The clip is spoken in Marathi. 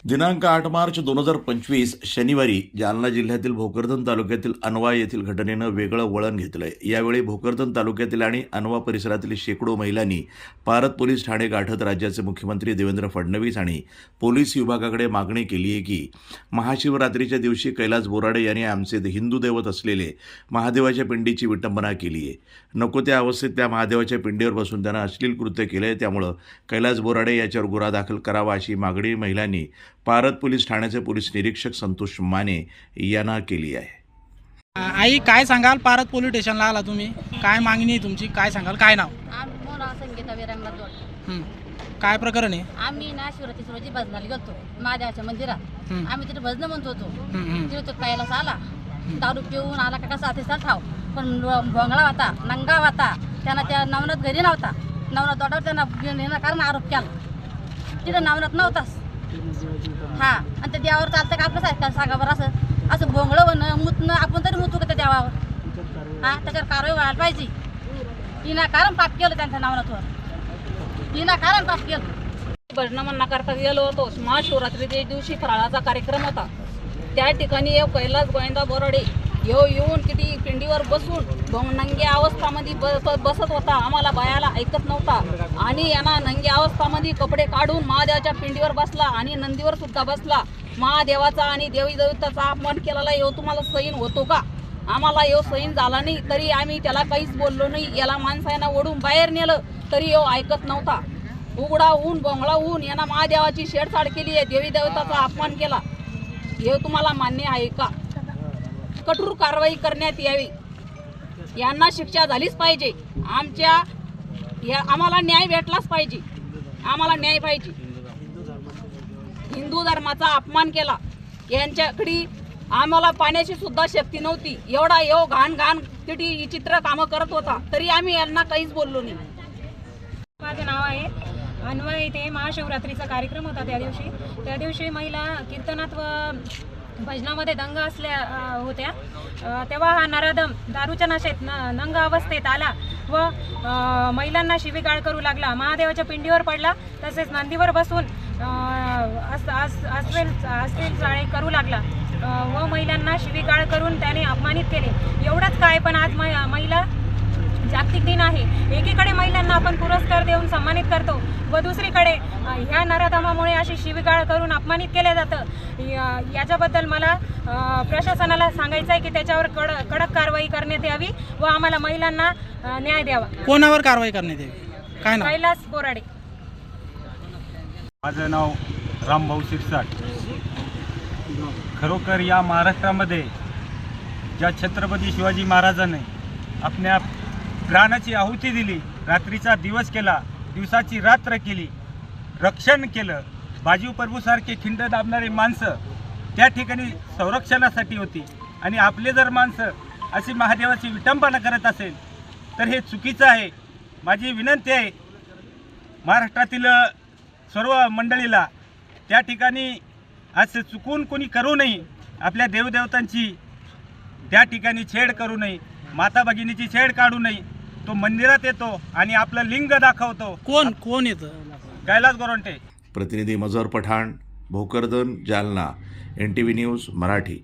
दिनांक 8 मार्च 2025 शनिवारी जालना जिल्ह्यातील भोकरदन तालुक्यातील अनवा येथील घटनेनं वेगळं वळण घेतलंय। यावेळी भोकरदन तालुक्यातील आणि अनवा परिसरातील शेकडो महिलांनी पारत पोलीस ठाणे गाठत राज्याचे मुख्यमंत्री देवेंद्र फडणवीस आणि पोलीस विभागाकडे मागणी केली आहे की महाशिवरात्रीच्या दिवशी कैलास बोराडे यांनी आमचे हिंदू दैवत असलेले महादेवाच्या पिंडीची विटंबना केली आहे। नको त्या अवस्थेत त्या महादेवाच्या पिंडीवर बसून त्यांना अश्लील कृत्य केलं आहे, त्यामुळं कैलास बोराडे याच्यावर गुन्हा दाखल करावा अशी मागणी महिलांनी पारत पोलीस ठाण्याचे पोलीस निरीक्षक संतोष माने यांना केली आहे। आई, काय सांगाल? पारत पोलीस स्टेशनला आला तुम्ही, काय मागणी आहे तुमची? काय सांगाल? काय नाव? संगीता विरंगला जोड। काय प्रकरण आहे? आम्ही ना शिवरात्री रोजी भजनाला गेलतो महादेवाच्या मंदिरात। आम्ही तिथे भजन म्हणत होतो। तिथे तो कैलास आला, दारू पिऊन आला का कसा अतिशय ठाव, पण भोंगळा होता, नंगा होता। त्यांना त्या नवनाथ घरी नव्हता, नवनाथ तोटावर त्यांना कारण आरोप केला। तिथं नवनाथ नव्हताच हा, आणि त्या देवावर चालतं का आपलं सांगा बरं? असं भोंगळं होणं, मुतणं, आपण तरी मुतू का त्या देवावर? हा, त्याच्यावर कारवाई व्हायला पाहिजे। विनाकारण पाप केलं त्यांच्या नवनाथवर, विनाकारण पाप केलं। भजन म्हणणं करता गेलो होतो। महाशिवरात्रीच्या दिवशी फराळाचा कार्यक्रम होता। त्या ठिकाणी कैलास गोविंदा बोराडे येऊन किती पिंडीवर बसून नंग्या अवस्थामध्ये बसत होता। आम्हाला बायाला ऐकत नव्हता आणि यांना नंग्या अवस्थामध्ये कपडे काढून महादेवाच्या पिंडीवर बसला आणि नंदीवर सुद्धा बसला। महादेवाचा आणि देवी देवताचा अपमान केलेला येऊ तुम्हाला सहन होतो का? आम्हाला येऊ सहन झाला नाही, तरी आम्ही त्याला काहीच बोललो नाही। याला माणसांना ओढून बाहेर नेलं तरी येऊ ऐकत नव्हता। उघडा ऊन बोंगळा ऊन यांना महादेवाची छेडछाड केली आहे, देवी देवताचा अपमान केला। हे तुम्हाला मान्य आहे का? कठोर कारवाई करण्यात यावी, यांना शिक्षा झालीच पाहिजे। आम्हाला न्याय भेटलाच पाहिजे, आम्हाला न्याय पाहिजे। हिंदू धर्माचा अपमान केला, यांच्याकडे आम्हाला पाण्याची सुद्धा शक्ती नव्हती। एवढा घाण किती विचित्र कामं करत होता, तरी आम्ही यांना काहीच बोललो नाही। माझं नाव आहे अनवा। इथे महाशिवरात्रीचा कार्यक्रम होता। त्या दिवशी महिला कीर्तनात व भजनामध्ये दंग असल्या होत्या। तेव्हा हा नराधम दारूच्या नशेत नंग अवस्थेत आला व महिलांना शिवीगाळ करू लागला। महादेवाच्या पिंडीवर पडला, तसेच नंदीवर बसून अश्लील चाळे करू लागला व महिलांना शिवीगाळ करून त्याने अपमानित केले। एवढंच काय, पण आज महिला जागतिक दिन आहे। एकीकडे महिलांना आपण पुरस्कार देऊन सन्मानित करतो व दुसरीकडे ह्या नराधमामुळे अशी शिवीगाळ करून अपमानित केलं जातं। याच्याबद्दल मला प्रशासनाला सांगायचं आहे की त्याच्यावर कडक कारवाई करण्यात यावी व आम्हाला महिलांना न्याय द्यावा। कोणावर कारवाई करण्यात यावी? काय नाव? कैलास बोराडे। माझं नाव रामभाऊ शिरसाट। खरोखर या महाराष्ट्रामध्ये ज्या छत्रपती शिवाजी महाराजांनी आपल्या प्राणाची आहुती दिली, रात्रीचा दिवस केला, दिवसाची रात्र केली, रक्षण केलं, बाजीव प्रभूसारखे खिंड दाबणारी माणसं त्या ठिकाणी संरक्षणासाठी होती। आणि आपले जर माणसं अशी महादेवाची विटंबना करत असेल तर हे चुकीचं आहे। माझी विनंती आहे महाराष्ट्रातील सर्व मंडळीला, त्या ठिकाणी असं चुकून कोणी करू नये। आपल्या देवदेवतांची त्या ठिकाणी छेड करू नये, माता भगिनीची छेड काढू नये। तो मंदिरात येतो आणि आपलं लिंग दाखवतो। कोण येतं? कैलास गोरंटे। प्रतिनिधी मजहर पठाण, भोकरदन, जालना, NTV न्यूज मराठी।